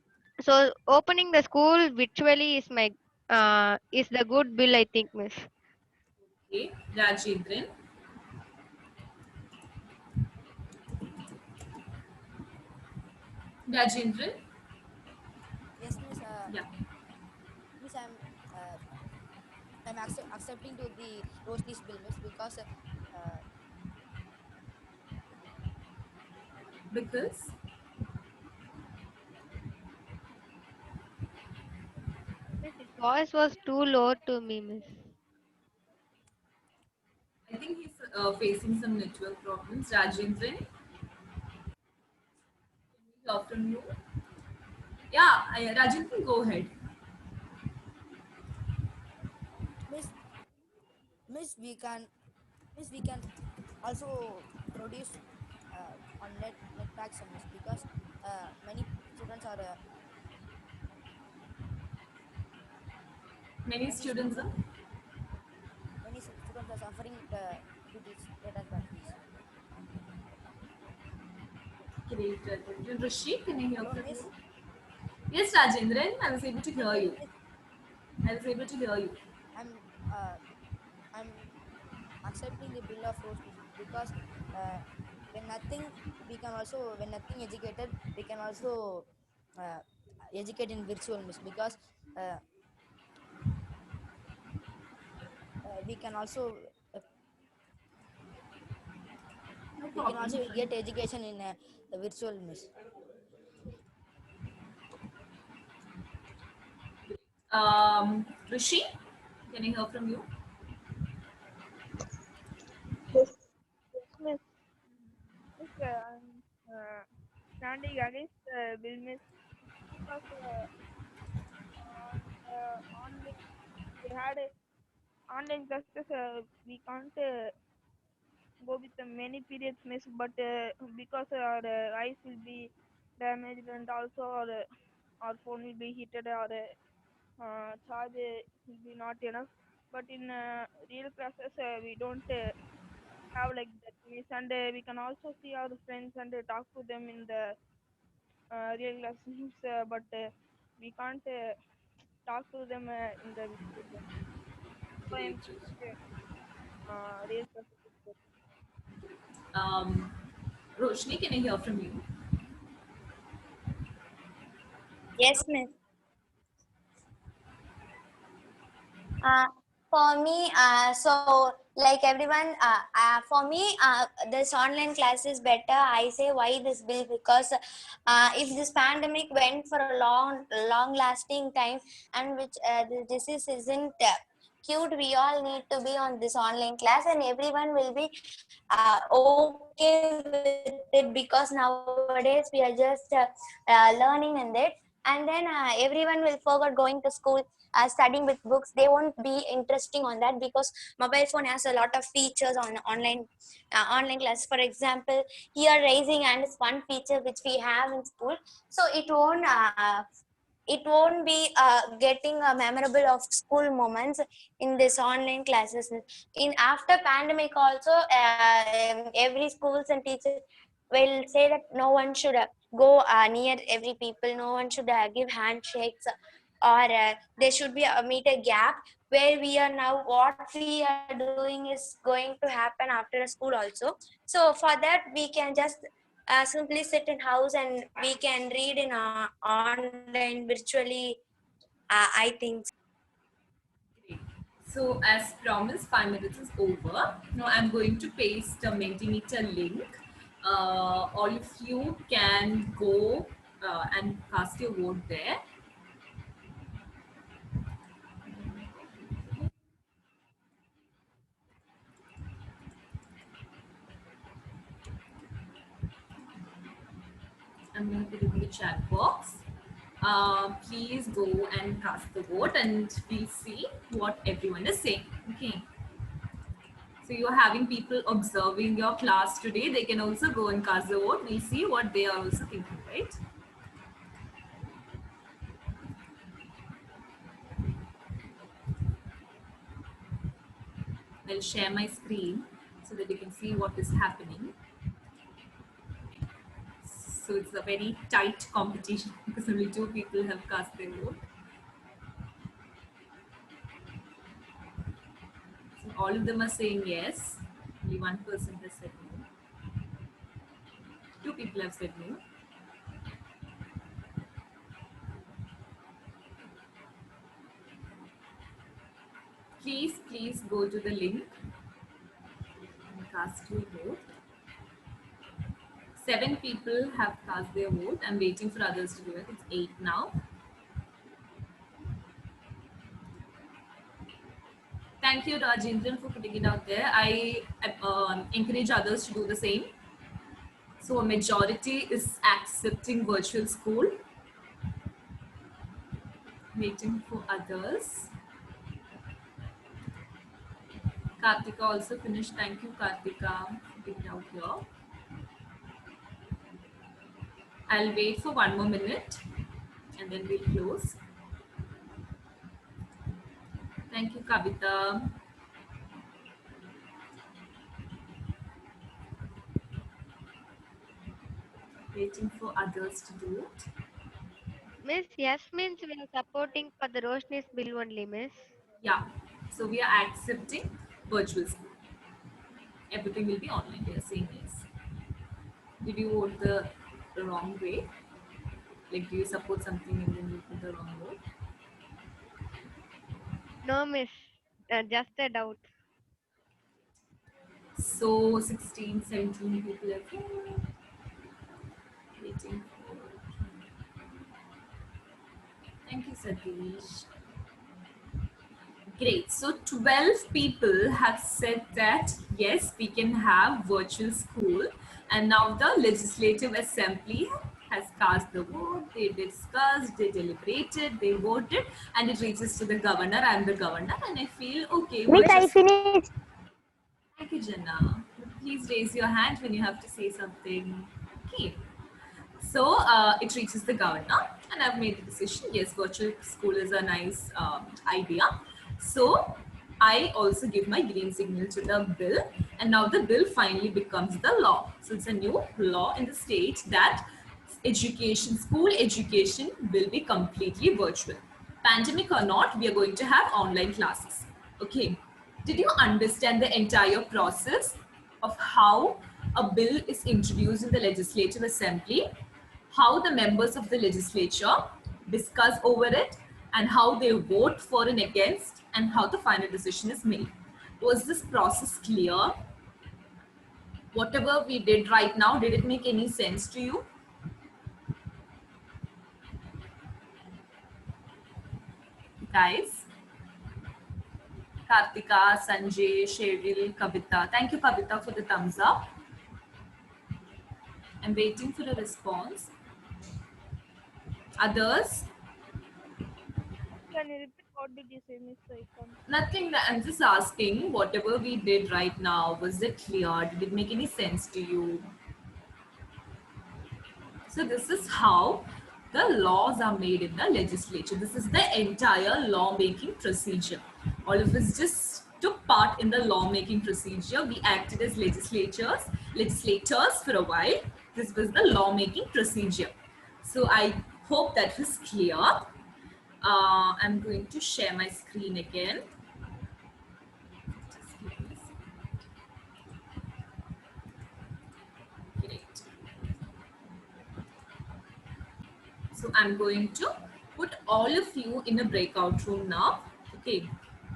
so opening the school virtually is my is the good bill, I think, miss. Okay. Rajendran. Rajendran. Yes, miss. Yeah. Miss, uh, I'm accepting to the Roshni's bill, miss, because Because Miss, his voice was too low to me, miss. I think he's facing some network problems. Rajendran, we hear from you. Yeah, Rajendran, go ahead. miss, miss, we can also produce on net packs, miss, because many students are Many many students students are many students are suffering due to this data factories. great. Rajendran. Rishi, can I hear Hello, from miss. you? Yes, Rajendran, I was able to hear Yes, you. miss. I was able to hear you. I'm uh, I'm accepting the bill of roast because uh, when nothing we can also when nothing educated we can also uh, educate in virtual, miss, because uh, we can also uh, No we can problem, also fine. get education in virtual, miss. Rishi, can I hear from you? Yes, yes, miss. Miss, I'm standing against Bill Miss because on online we had a online classes. We can't go with the many periods, miss. But because our eyes will be damaged and also our phone will be heated or charge will be not enough. But in real classes, we don't have like that, miss, and we can also see our friends and talk to them in the real classrooms, but we can't talk to them in the virtual class. So I'm Great, Rishi. thinking real classes is better. Um, Roshni, can I hear from you? Yes, miss. Uh, for me, so like everyone, for me, this online class is better. I say why this bill because if this pandemic went for a long lasting time and which the disease isn't cute, we all need to be on this online class and everyone will be okay with it because nowadays we are just learning in it. and then everyone will forget going to school, studying with books. They won't be interesting on that, because mobile phone has a lot of features on online class. For example, here raising hand is one feature which we have in school, so it won't be getting a memorable of school moments in this online classes. In after pandemic also, every schools and teachers will say that no one should go near every people, no one should give handshakes, or there should be a meter gap. Where we are now, what we are doing is going to happen after a school also. So for that we can just simply sit in house and we can read in online virtually, I think. Great. So as promised, 5 minutes is over. Now I'm going to paste a Mentimeter link. All of you can go and cast your vote there. I'm going to put it in the chat box. Please go and cast the vote and we see what everyone is saying. Okay. So you're having people observing your class today. They can also go and cast the vote. We'll see what they are also thinking, right? I'll share my screen so that you can see what is happening. So it's a very tight competition because only 2 people have cast their vote. So all of them are saying yes. Only 1 person has said no. 2 people have said no. Please go to the link and cast your vote. 7 people have cast their vote. I'm waiting for others to do it. It's 8 now. Thank you, Rajendran, for putting it out there. I encourage others to do the same. So a majority is accepting virtual school. Waiting for others. Kartika also finished. Thank you, Kartika, for putting it out here. I'll wait for 1 more minute and then we'll close. Thank you, Kavita. Waiting for others to do it. Miss, yes means we are supporting for the Roshni's bill only, Miss. Yeah, so we are accepting virtual school. Everything will be online. They are saying yes. Did you vote the wrong way? Like, do you support something and then you put the wrong vote? No, Miss. Just a doubt. So 16, 17 people are waiting for. Thank you, Satish. Great. So 12 people have said that yes, we can have virtual school, and now the Legislative Assembly has cast the vote. They discussed, they deliberated, they voted, and it reaches to the governor. I am the governor, and I feel okay. Miss, I finished. Thank you, Jana. Please raise your hand when you have to say something. Okay. So it reaches the governor, and I've made the decision. Yes, virtual school is a nice idea. So I also give my green signal to the bill, and now the bill finally becomes the law. So it's a new law in the state that education, school education will be completely virtual. Pandemic or not, we are going to have online classes. Okay. Did you understand the entire process of how a bill is introduced in the Legislative Assembly, how the members of the legislature discuss over it, and how they vote for and against, and how the final decision is made? Was this process clear? Whatever we did right now, did it make any sense to you? Guys? Kartika, Sanjay, Cheryl, Kavita. Thank you, Kavita, for the thumbs up. I'm waiting for a response. Others? Can you repeat what did you say, Miss? I can't. Nothing. I'm just asking, whatever we did right now, was it clear? Did it make any sense to you? So this is how the laws are made in the legislature. This is the entire lawmaking procedure. All of us just took part in the lawmaking procedure. We acted as legislators for a while. This was the lawmaking procedure. So I hope that was clear. I'm going to share my screen again. Just give me a second. Great. So I'm going to put all of you in a breakout room now. Okay.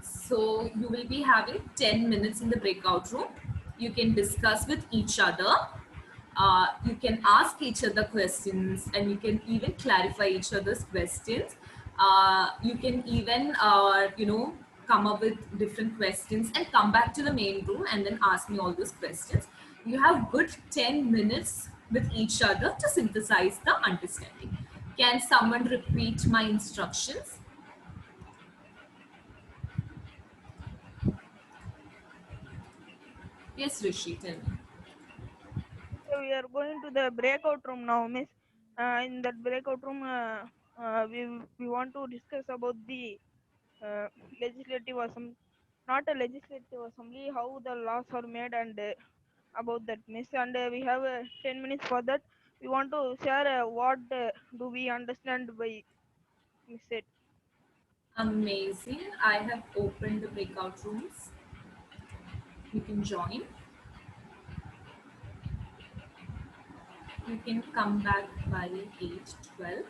So you will be having 10 minutes in the breakout room. You can discuss with each other. You can ask each other questions, and you can even clarify each other's questions. You can even, come up with different questions and come back to the main room and then ask me all those questions. You have good 10 minutes with each other to synthesize the understanding. Can someone repeat my instructions? Yes, Rishi, tell me. So we are going to the breakout room now, Miss. In that breakout room, we want to discuss about the legislative assembly, not a legislative assembly, how the laws are made and about that, Miss. And we have 10 minutes for that. We want to share what do we understand by Miss it. Amazing. I have opened the breakout rooms. You can join. You can come back by 8:12.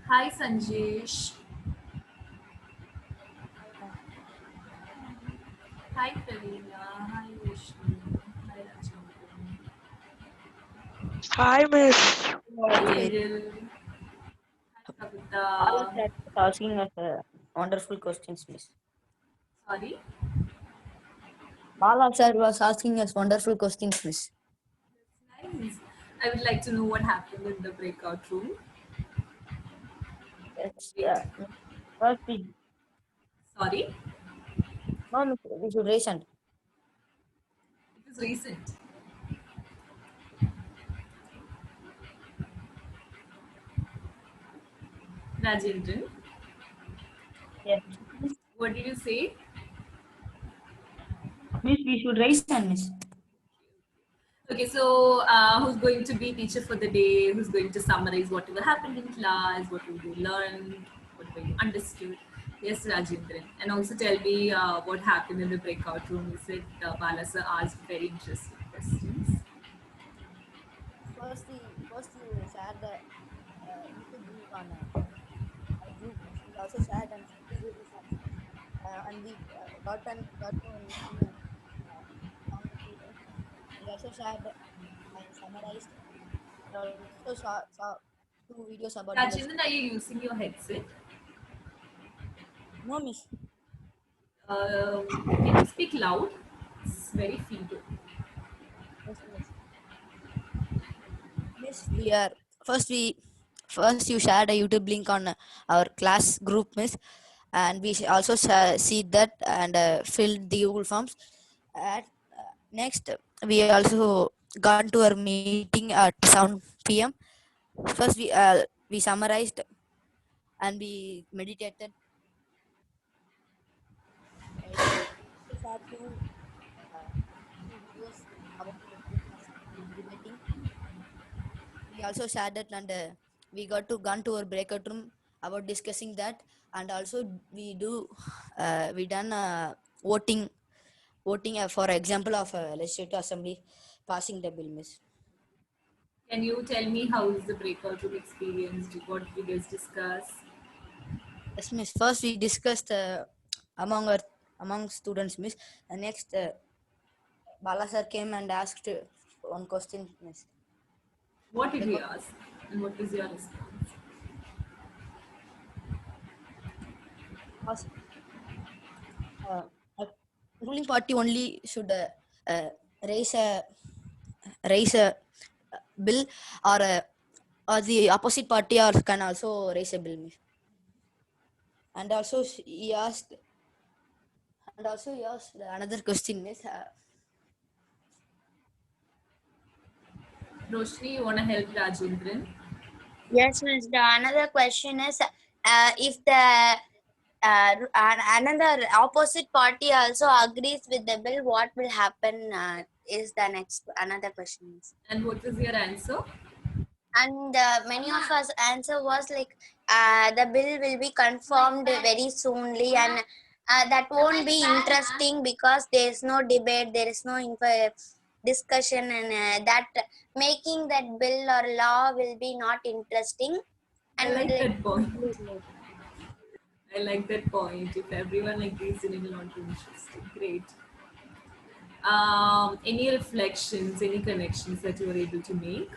Hi, Sanjesh. Hi, Pravina. Hi, Vishnu. Hi, Rajendran. Hi, Miss. Hi, Cyril. Hi, Bala Kavita. sir was asking us wonderful questions, Miss. Sorry. Bala sir was asking us wonderful questions, Miss. Nice. I would like to know what happened in the breakout room. Yes, Wait. first we Sorry. no, Miss, we should raise hand. It was recent. Rajendran, Yes, what did you say? Miss, we should raise hand, Miss. Okay, so who's going to be teacher for the day? Who's going to summarize whatever happened in class, what you learned, whatever you understood? Yes, Rajendran. And also tell me what happened in the breakout room. You said Bala sir asked very interesting questions. First, you shared the YouTube link on our group. We also shared and and we got to know long experience. We also shared and summarized. And also saw 2 videos about the Rajendran, are you using your headset? No, Miss. Can you speak loud? It's very feeble. Yes, Miss. Miss, first you shared a YouTube link on our class group, Miss, and we also see that and filled the Google forms. Next, we also gone to our meeting at 7 p.m. First, we summarized and we meditated. We had two videos about the debating. We also shared it, and we got to gone to our breakout room about discussing that, and also we done voting for example of legislative assembly passing the bill, miss. Can you tell me how is the breakout room experience? What did you guys discuss? Yes, miss. First we discussed among students, miss. And next Bala sir came and asked one question, miss. What did he ask? And what was your response? Ruling party only should raise a bill, or the opposite party or can also raise a bill, miss. And also he asked another question, miss. Roshni, you want to help Rajendran? Yes, miss. The another question is, if the another opposite party also agrees with the bill, what will happen? Is the next another question. And what was your answer? And many of us answer was like, the bill will be confirmed very soonly, and that won't be interesting because there is no debate, there is no discussion, and that making that bill or law will be not interesting. And I like will that point. I like that point. If everyone agrees, then it will not be interesting. Great. Any reflections, any connections that you were able to make?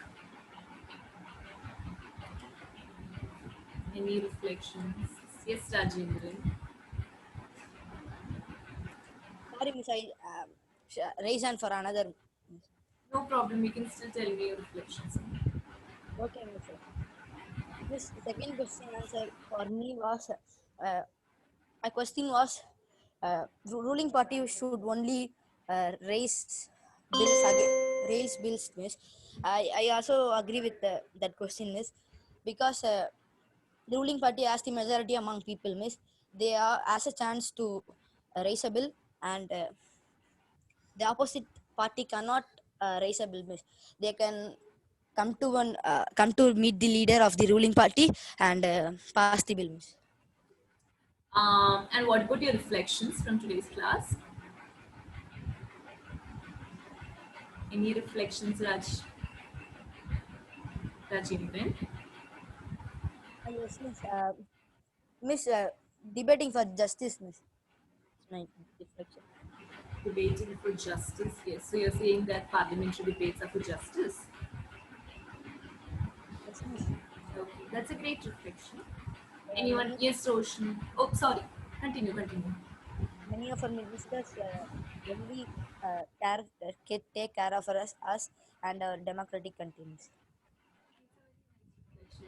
Any reflections? Yes, Rajendran. Sorry, miss, I raise hand for another. No problem. You can still tell me your reflections. Okay, miss. This second question answer for me was, my question was, ruling party should only raise bills, miss. I also agree with that question, miss, because the ruling party has the majority among people, miss. They are has a chance to raise a bill, and the opposite party cannot raise a bill, miss. They can come to meet the leader of the ruling party and pass the bill, miss. And what about your reflections from today's class? Any reflections, Rajendran? Yes, miss. Miss, debating for justice, miss. My reflection. Debating for justice, yes. So you're saying that parliamentary debates are for justice? Yes, miss. Okay, that's a great reflection. Anyone? Yes, Roshan. Oh, sorry. Continue. Many of our ministers only take care of us and our democratic continues.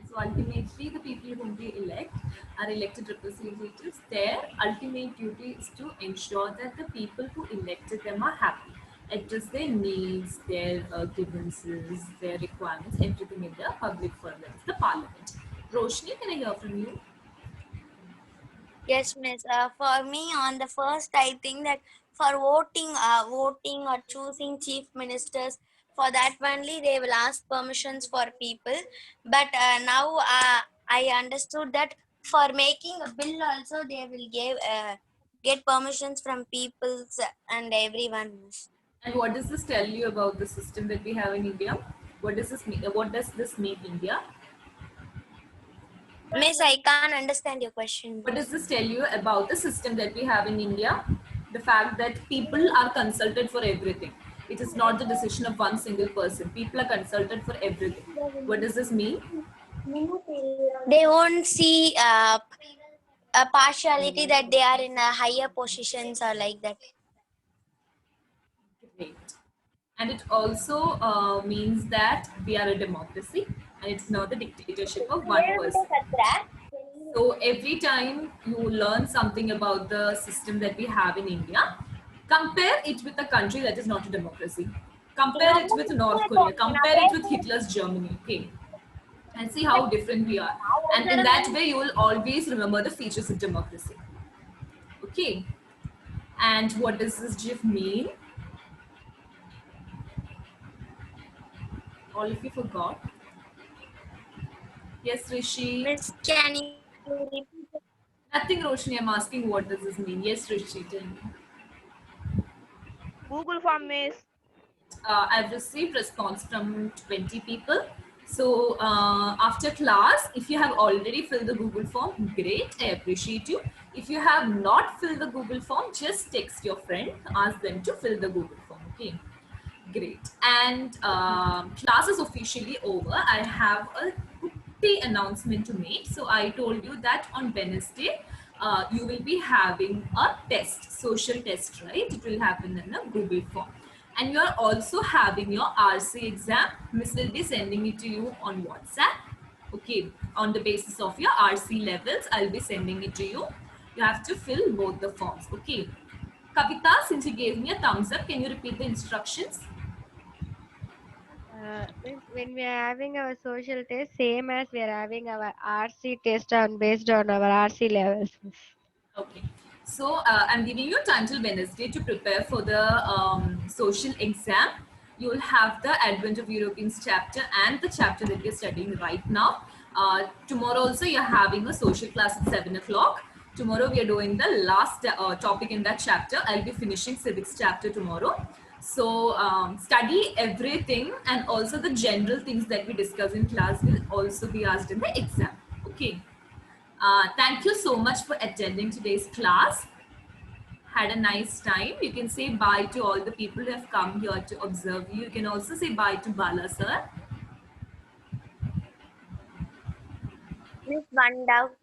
So ultimately, the people whom we elect are elected representatives. Their ultimate duty is to ensure that the people who elected them are happy, address their needs, their grievances, their requirements, everything in the public forum, that is the parliament. Roshni, can I hear from you? Yes, miss. For me, on the first, I think that for voting or choosing chief ministers, for that only they will ask permissions for people. But now I understood that for making a bill also they will get permissions from peoples and everyone. And what does this tell you about the system that we have in India? What does this mean? What does this make India? Miss, I can't understand your question. What does this tell you about the system that we have in India? The fact that people are consulted for everything. It is not the decision of one single person. People are consulted for everything. What does this mean? They won't see a partiality that they are in a higher positions or like that. Great. And it also means that we are a democracy and it's not the dictatorship of one person. So every time you learn something about the system that we have in India, compare it with a country that is not a democracy. Compare it with North Korea. Compare it with Hitler's Germany. Okay. And see how different we are. And in that way, you will always remember the features of democracy. Okay. And what does this GIF mean? All of you forgot. Yes, Rishi. Miss, can you repeat? Nothing, Roshni. I'm asking what does this mean? Yes, Rishi, tell me. Google Form, Miss. I've received response from 20 people. So after class, if you have already filled the Google form, great, I appreciate you. If you have not filled the Google form, just text your friend, ask them to fill the Google form, okay? Great. And class is officially over. I have a quick announcement to make. So I told you that on Wednesday, you will be having a test, social test, right? It will happen in a Google form. And you are also having your RC exam. Miss will be sending it to you on WhatsApp. Okay, on the basis of your RC levels, I'll be sending it to you. You have to fill both the forms. Okay. Kavita, since you gave me a thumbs up, can you repeat the instructions? When we are having our social test, same as we are having our RC test on based on our RC levels. Okay. So I'm giving you time till Wednesday to prepare for the social exam. You will have the Advent of Europeans chapter and the chapter that you're studying right now. Tomorrow also you're having a social class at 7 o'clock. Tomorrow we are doing the last topic in that chapter. I'll be finishing civics chapter tomorrow. So study everything, and also the general things that we discuss in class will also be asked in the exam. Okay. Thank you so much for attending today's class. Had a nice time. You can say bye to all the people who have come here to observe you. You can also say bye to Bala sir. Miss, one doubt.